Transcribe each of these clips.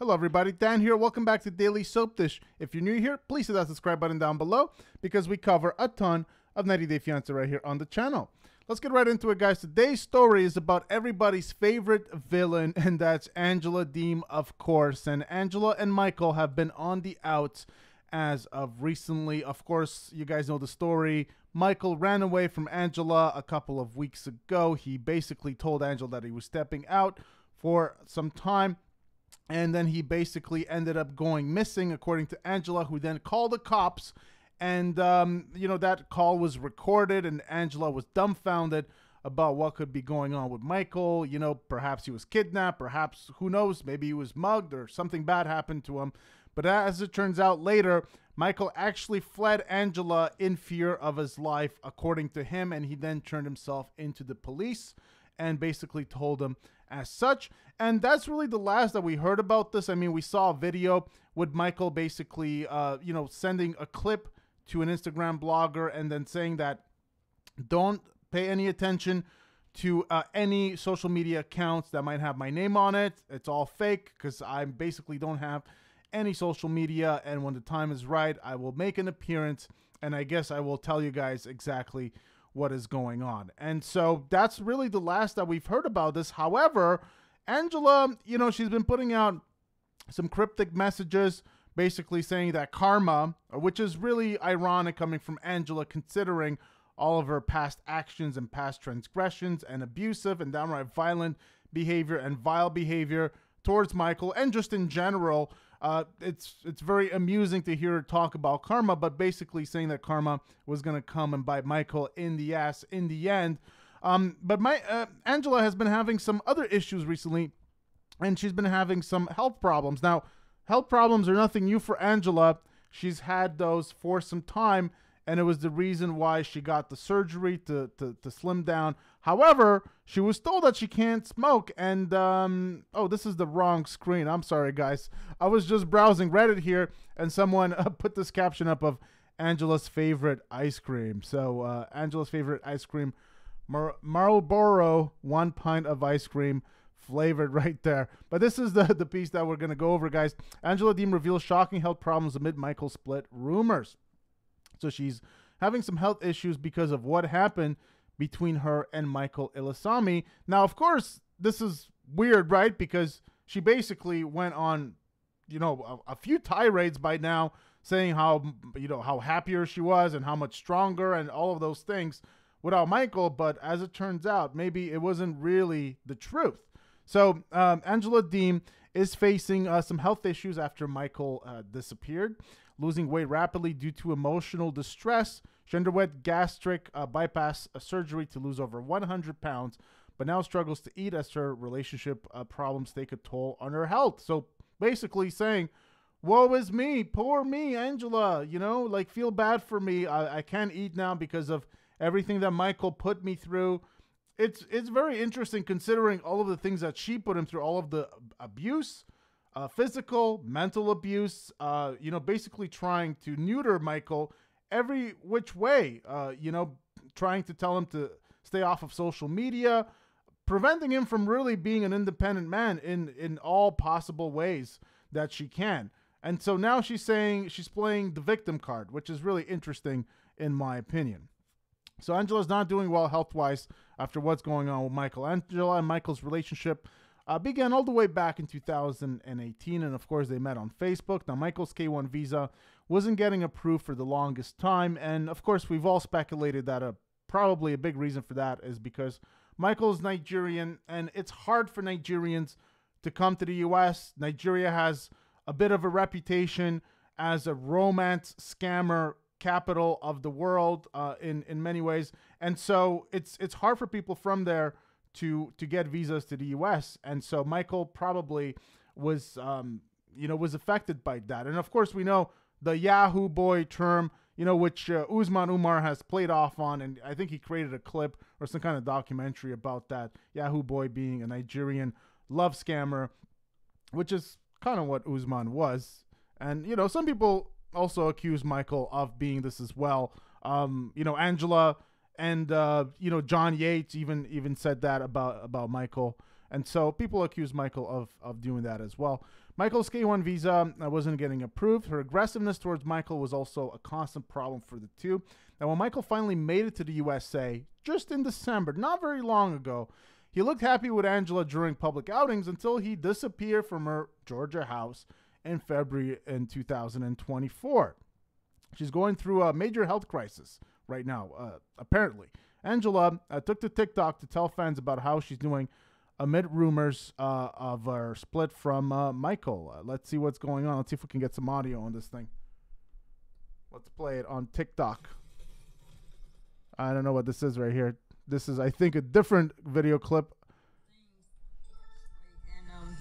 Hello everybody, Dan here. Welcome back to Daily Soap Dish. If you're new here, please hit that subscribe button down below because we cover a ton of 90 Day Fiancé right here on the channel. Let's get right into it, guys. Today's story is about everybody's favorite villain, and that's Angela Deem, of course. And Angela and Michael have been on the outs as of recently. Of course, you guys know the story. Michael ran away from Angela a couple of weeks ago. He basically told Angela that he was stepping out for some time, and then he basically ended up going missing, according to Angela, who then called the cops. And, that call was recorded, and Angela was dumbfounded about what could be going on with Michael. Perhaps he was kidnapped, perhaps, who knows, maybe he was mugged or something bad happened to him. But as it turns out later, Michael actually fled Angela in fear of his life, according to him, and he then turned himself into the police and basically told them as such. And that's really the last that we heard about this. I mean, we saw a video with Michael basically, sending a clip to an Instagram blogger and then saying that don't pay any attention to any social media accounts that might have my name on it. It's all fake because I basically don't have any social media. And when the time is right, I will make an appearance and I guess I will tell you guys exactly what is going on. And so that's really the last that we've heard about this. However, Angela, she's been putting out some cryptic messages basically saying that karma, which is really ironic coming from Angela considering all of her past actions and past transgressions and abusive and downright violent behavior and vile behavior towards Michael and just in general. It's very amusing to hear her talk about karma, but basically saying that karma was going to come and bite Michael in the ass in the end. But Angela has been having some other issues recently, and she's been having some health problems. Now, health problems are nothing new for Angela. She's had those for some time, and it was the reason why she got the surgery to slim down. However, she was told that she can't smoke, and oh, this is the wrong screen. I'm sorry, guys. I was just browsing Reddit here, and someone put this caption up of Angela's favorite ice cream. So Angela's favorite ice cream, Marlboro 1 pint of ice cream flavored right there. But this is the piece that we're going to go over, guys. Angela Deem reveals shocking health problems amid Michael split rumors. So she's having some health issues because of what happened between her and Michael Ilesanmi. Now, of course, this is weird, right? Because she basically went on, a few tirades by now saying how happier she was and how much stronger and all of those things without Michael. But as it turns out, maybe it wasn't really the truth. So Angela Deem is facing some health issues after Michael disappeared, losing weight rapidly due to emotional distress. She underwent gastric bypass surgery to lose over 100 pounds, but now struggles to eat as her relationship problems take a toll on her health. So basically saying, woe is me, poor me, Angela, feel bad for me. I can't eat now because of everything that Michael put me through. It's very interesting considering all of the things that she put him through, all of the abuse, physical, mental abuse, basically trying to neuter Michael every which way, trying to tell him to stay off of social media, preventing him from really being an independent man in all possible ways that she can. And so now she's saying she's playing the victim card, which is really interesting in my opinion. So Angela's not doing well health-wise after what's going on with Michael. Angela and Michael's relationship began all the way back in 2018, and of course they met on Facebook. Now Michael's K-1 visa wasn't getting approved for the longest time, and of course we've all speculated that probably a big reason for that is because Michael's Nigerian, and it's hard for Nigerians to come to the U.S. Nigeria has a bit of a reputation as a romance scammer capital of the world in many ways, and so it's hard for people from there to get visas to the U.S. And so Michael probably was was affected by that. And of course we know the Yahoo boy term, which Usman Umar has played off on, and I think he created a clip or some kind of documentary about that Yahoo boy being a Nigerian love scammer, which is kind of what Usman was. And some people also accuse Michael of being this as well. Angela and John Yates even said that about Michael And so people accuse Michael of doing that as well. Michael's K1 visa wasn't getting approved. Her aggressiveness towards Michael was also a constant problem for the two. Now, when Michael finally made it to the USA, just in December, not very long ago, he looked happy with Angela during public outings until he disappeared from her Georgia house in February in 2024. She's going through a major health crisis right now, apparently. Angela took to TikTok to tell fans about how she's doing amid rumors of her split from Michael. Let's see what's going on. Let's see if we can get some audio on this thing. Let's play it on TikTok. I don't know what this is right here. This is, I think, a different video clip. And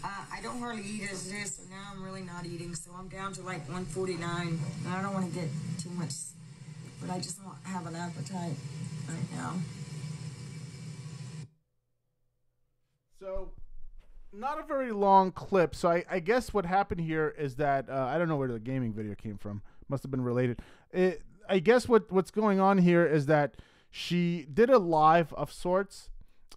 I don't hardly eat as it is, so now I'm really not eating. So I'm down to like 149. And I don't want to get too much, but I just don't have an appetite right now. So, not a very long clip. So I guess what happened here is that, I don't know where the gaming video came from. Must have been related. I guess what's going on here is that she did a live of sorts,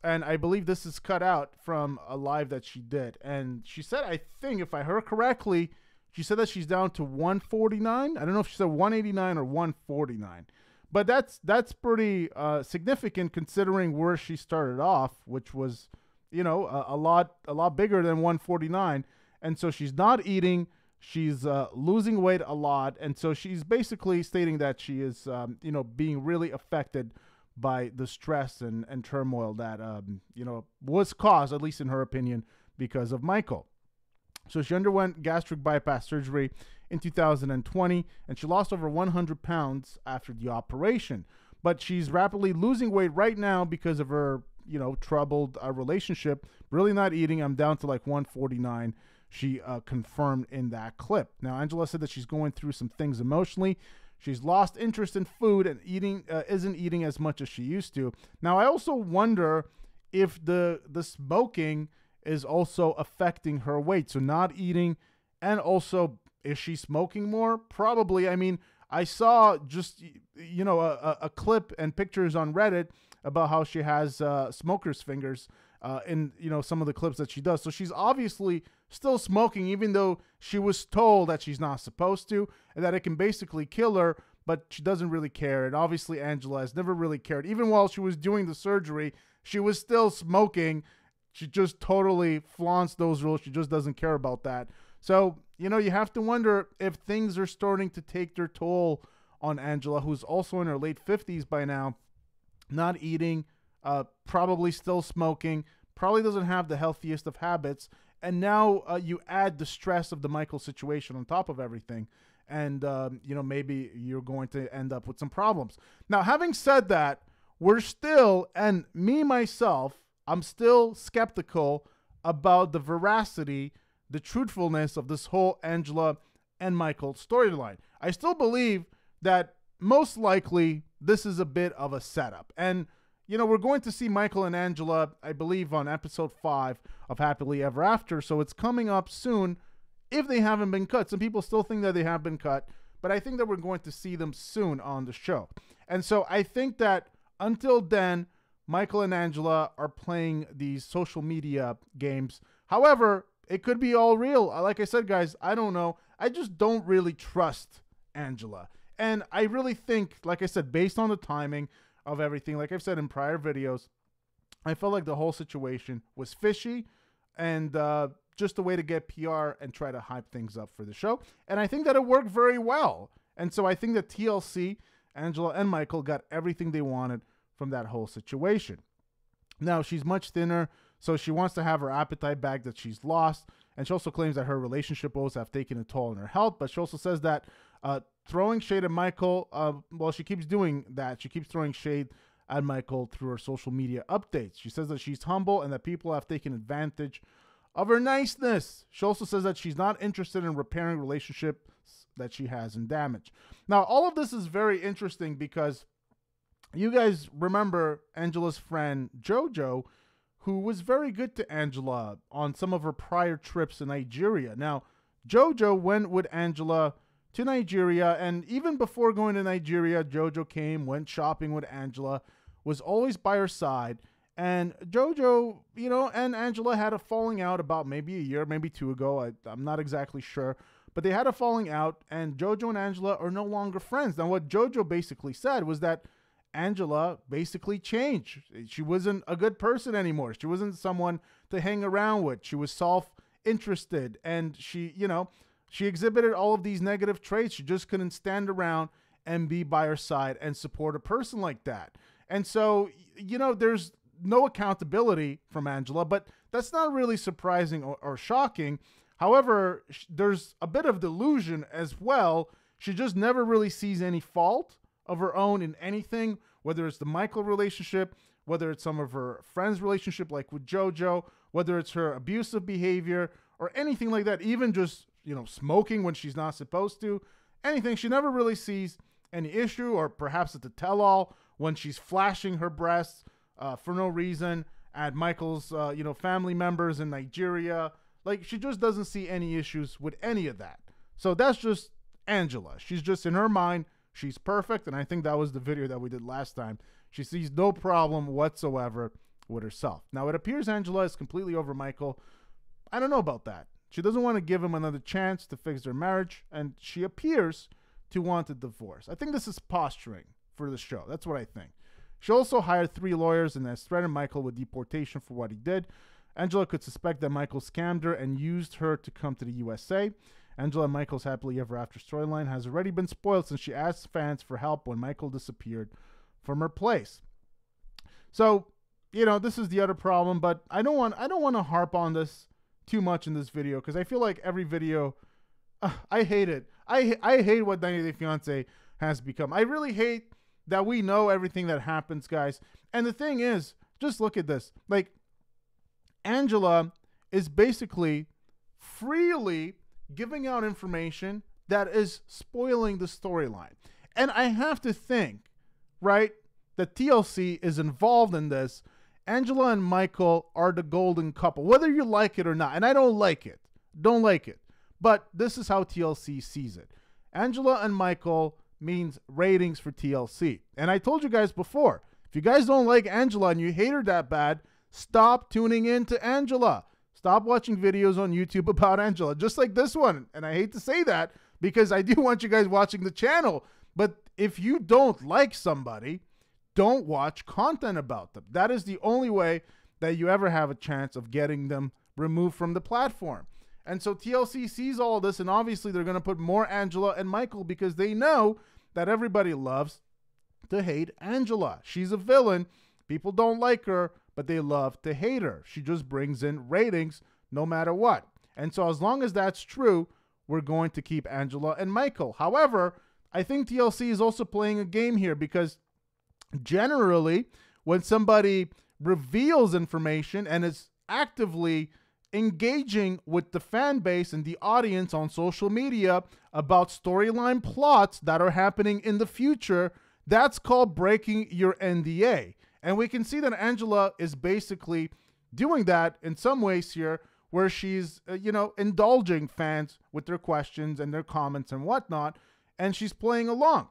and I believe this is cut out from a live that she did. And she said, I think, if I heard correctly, she said that she's down to 149. I don't know if she said 189 or 149. But that's pretty significant considering where she started off, which was, you know, a lot bigger than 149. And so she's not eating. She's losing weight a lot. And so she's basically stating that she is, you know, being really affected by the stress and turmoil that, you know, was caused, at least in her opinion, because of Michael. So she underwent gastric bypass surgery in 2020, and she lost over 100 pounds after the operation. But she's rapidly losing weight right now because of her, you know, troubled relationship. Really not eating. I'm down to like 149. She confirmed in that clip. Now, Angela said that she's going through some things emotionally. She's lost interest in food and isn't eating as much as she used to. Now, I also wonder if the smoking is also affecting her weight. So not eating, and also, is she smoking more? Probably. I mean, I saw just, you know, a clip and pictures on Reddit about how she has smoker's fingers in, you know, some of the clips that she does. So she's obviously still smoking, even though she was told that she's not supposed to and that it can basically kill her, but she doesn't really care. And obviously Angela has never really cared. Even while she was doing the surgery, she was still smoking. She just totally flaunts those rules. She just doesn't care about that. So, you know, you have to wonder if things are starting to take their toll on Angela, who's also in her late 50s by now, not eating, probably still smoking, probably doesn't have the healthiest of habits. And now you add the stress of the Michael situation on top of everything. And, you know, maybe you're going to end up with some problems. Now, having said that, we're still, and me, myself, I'm still skeptical about the veracity, the truthfulness of this whole Angela and Michael storyline. I still believe that most likely this is a bit of a setup. And, you know, we're going to see Michael and Angela, I believe, on episode 5 of Happily Ever After. So it's coming up soon if they haven't been cut. Some people still think that they have been cut, but I think that we're going to see them soon on the show. And so I think that until then, Michael and Angela are playing these social media games. However, it could be all real. Like I said, guys, I don't know. I just don't really trust Angela. And I really think, like I said, based on the timing of everything, like I've said in prior videos, I felt like the whole situation was fishy and just a way to get PR and try to hype things up for the show. And I think that it worked very well. And so I think that TLC, Angela and Michael, got everything they wanted from that whole situation. Now, she's much thinner, so she wants to have her appetite back that she's lost. And she also claims that her relationship woes have taken a toll on her health. But she also says that throwing shade at Michael, well, she keeps doing that. She keeps throwing shade at Michael through her social media updates. She says that she's humble and that people have taken advantage of her niceness. She also says that she's not interested in repairing relationships that she has in damage. Now, all of this is very interesting because you guys remember Angela's friend Jojo, who was very good to Angela on some of her prior trips to Nigeria. Now, Jojo went with Angela to Nigeria, and even before going to Nigeria, Jojo came, went shopping with Angela, was always by her side, And JoJo, and Angela had a falling out about maybe a year, maybe two ago. I'm not exactly sure. But they had a falling out, and JoJo and Angela are no longer friends. Now, what JoJo basically said was that Angela basically changed. She wasn't a good person anymore. She wasn't someone to hang around with. She was self-interested, and she exhibited all of these negative traits. She just couldn't stand around and be by her side and support a person like that. And so, there's no accountability from Angela, but that's not really surprising or shocking. However, there's a bit of delusion as well. She just never really sees any fault of her own in anything, whether it's the Michael relationship, whether it's some of her friends' relationship, like with JoJo, whether it's her abusive behavior or anything like that, even just, smoking when she's not supposed to, anything. She never really sees any issue, or perhaps it's a tell-all when she's flashing her breasts for no reason at Michael's, family members in Nigeria. Like, she just doesn't see any issues with any of that. So that's just Angela. She's just, in her mind, she's perfect. And I think that was the video that we did last time. She sees no problem whatsoever with herself. Now, it appears Angela is completely over Michael. I don't know about that. She doesn't want to give him another chance to fix their marriage, and she appears to want a divorce. I think this is posturing for the show. That's what I think. She also hired 3 lawyers and has threatened Michael with deportation for what he did. Angela could suspect that Michael scammed her and used her to come to the USA. Angela and Michael's happily ever after storyline has already been spoiled since she asked fans for help when Michael disappeared from her place. So, this is the other problem, but I don't want to harp on this too much in this video, because I feel like every video, I hate it. I hate what 90 Day Fiancé has become. I really hate that we know everything that happens, guys. And the thing is, just look at this. Like, Angela is basically freely giving out information that is spoiling the storyline. And I have to think, right, that TLC is involved in this. Angela and Michael are the golden couple, whether you like it or not. And I don't like it. Don't like it. But this is how TLC sees it. Angela and Michael means ratings for TLC. And I told you guys before, if you guys don't like Angela and you hate her that bad, stop tuning in to Angela. Stop watching videos on YouTube about Angela, just like this one. And I hate to say that because I do want you guys watching the channel. But if you don't like somebody, don't watch content about them. That is the only way that you ever have a chance of getting them removed from the platform. And so TLC sees all this, and obviously they're going to put more Angela and Michael because they know that everybody loves to hate Angela. She's a villain. People don't like her, but they love to hate her. She just brings in ratings no matter what. And so as long as that's true, we're going to keep Angela and Michael. However, I think TLC is also playing a game here because generally when somebody reveals information and is actively engaging with the fan base and the audience on social media about storyline plots that are happening in the future, that's called breaking your NDA. And we can see that Angela is basically doing that in some ways here, where she's, indulging fans with their questions and their comments and whatnot, and she's playing along.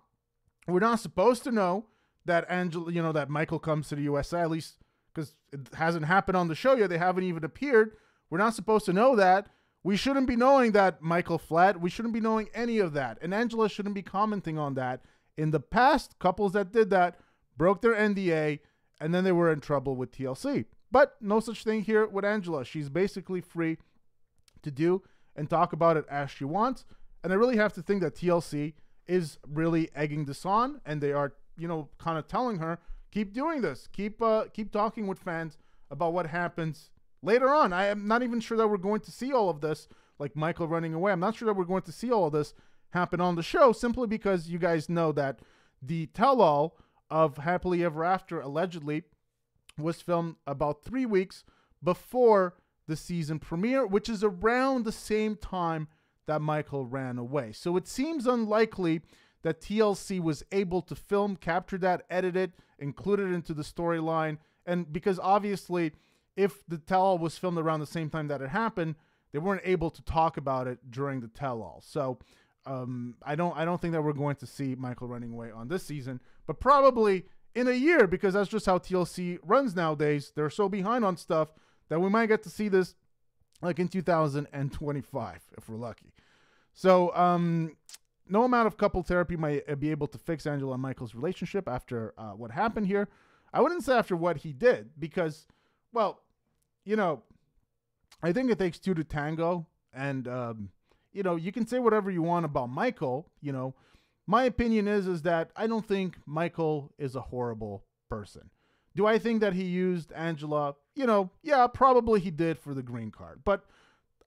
We're not supposed to know that Angela, that Michael comes to the USA, at least because it hasn't happened on the show yet. They haven't even appeared. We're not supposed to know that. We shouldn't be knowing that Michael fled. We shouldn't be knowing any of that. And Angela shouldn't be commenting on that. In the past, couples that did that broke their NDA, and then they were in trouble with TLC. But no such thing here with Angela. She's basically free to do and talk about it as she wants. And I really have to think that TLC is really egging this on, and they are, kind of telling her, keep doing this. Keep talking with fans about what happens later on. I am not even sure that we're going to see all of this, like Michael running away. I'm not sure that we're going to see all of this happen on the show, simply because you guys know that the tell-all of Happily Ever After allegedly was filmed about 3 weeks before the season premiere, which is around the same time that Michael ran away. So it seems unlikely that TLC was able to film, capture that, edit it, include it into the storyline. And because obviously, if the tell-all was filmed around the same time that it happened, they weren't able to talk about it during the tell-all. So I don't think that we're going to see Michael running away on this season, but probably in a year, because that's just how TLC runs nowadays. They're so behind on stuff that we might get to see this like in 2025 if we're lucky. So no amount of couple therapy might be able to fix Angela and Michael's relationship after what happened here. I wouldn't say after what he did, because, well, you know, I think it takes two to tango. And, you know, you can say whatever you want about Michael. You know, my opinion is that I don't think Michael is a horrible person. Do I think that he used Angela? You know, yeah, probably he did for the green card. But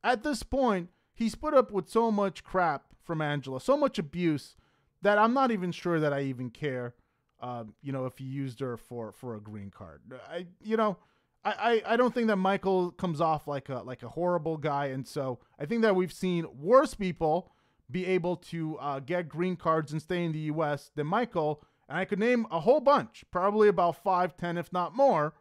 at this point, he's put up with so much crap from Angela, so much abuse, that I'm not even sure that I even care, you know, if he used her for a green card. I don't think that Michael comes off like a horrible guy. And so I think that we've seen worse people be able to get green cards and stay in the U.S. than Michael. And I could name a whole bunch, probably about 5, 10, if not more,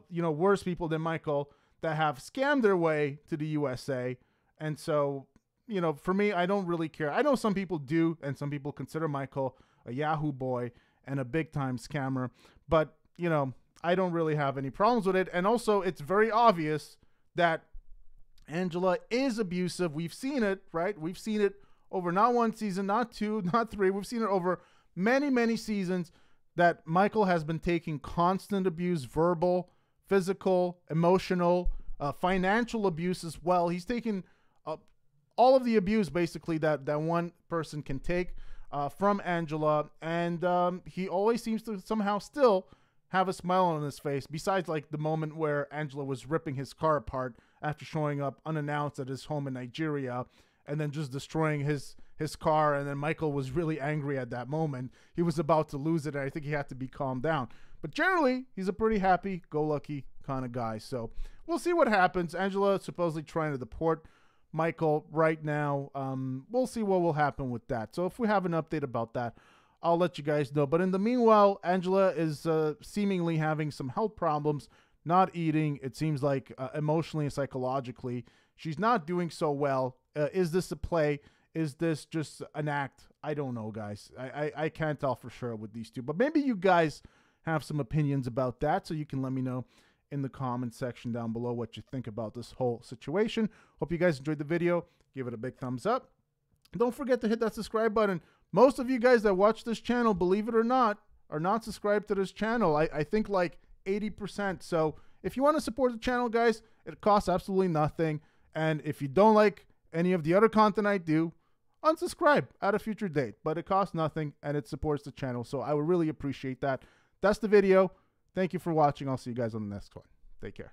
you know, worse people than Michael that have scammed their way to the USA. And so, you know, for me, I don't really care. I know some people do, and some people consider Michael a Yahoo boy and a big-time scammer. But, you know, I don't really have any problems with it. And also, it's very obvious that Angela is abusive. We've seen it, right? We've seen it over not one season, not two, not three. We've seen it over many, many seasons that Michael has been taking constant abuse, verbal, physical, emotional, financial abuse as well. He's taken all of the abuse, basically, that one person can take from Angela. And he always seems to somehow still have a smile on his face, besides like the moment where Angela was ripping his car apart after showing up unannounced at his home in Nigeria and then just destroying his car. And then Michael was really angry at that moment. He was about to lose it, and I think he had to be calmed down. But generally, he's a pretty happy-go-lucky kind of guy. So we'll see what happens. Angela is supposedly trying to deport Michael right now. We'll see what will happen with that. So if we have an update about that, I'll let you guys know. But in the meanwhile, Angela is seemingly having some health problems, not eating. It seems like emotionally and psychologically, she's not doing so well. Is this a play? Is this just an act? I don't know, guys. I can't tell for sure with these two. But maybe you guys have some opinions about that, so you can let me know in the comment section down below what you think about this whole situation. Hope you guys enjoyed the video. Give it a big thumbs up. Don't forget to hit that subscribe button. Most of you guys that watch this channel, believe it or not, are not subscribed to this channel. I think like 80%. So if you want to support the channel, guys, it costs absolutely nothing. And if you don't like any of the other content I do, unsubscribe at a future date. But it costs nothing and it supports the channel. So I would really appreciate that. That's the video. Thank you for watching. I'll see you guys on the next one. Take care.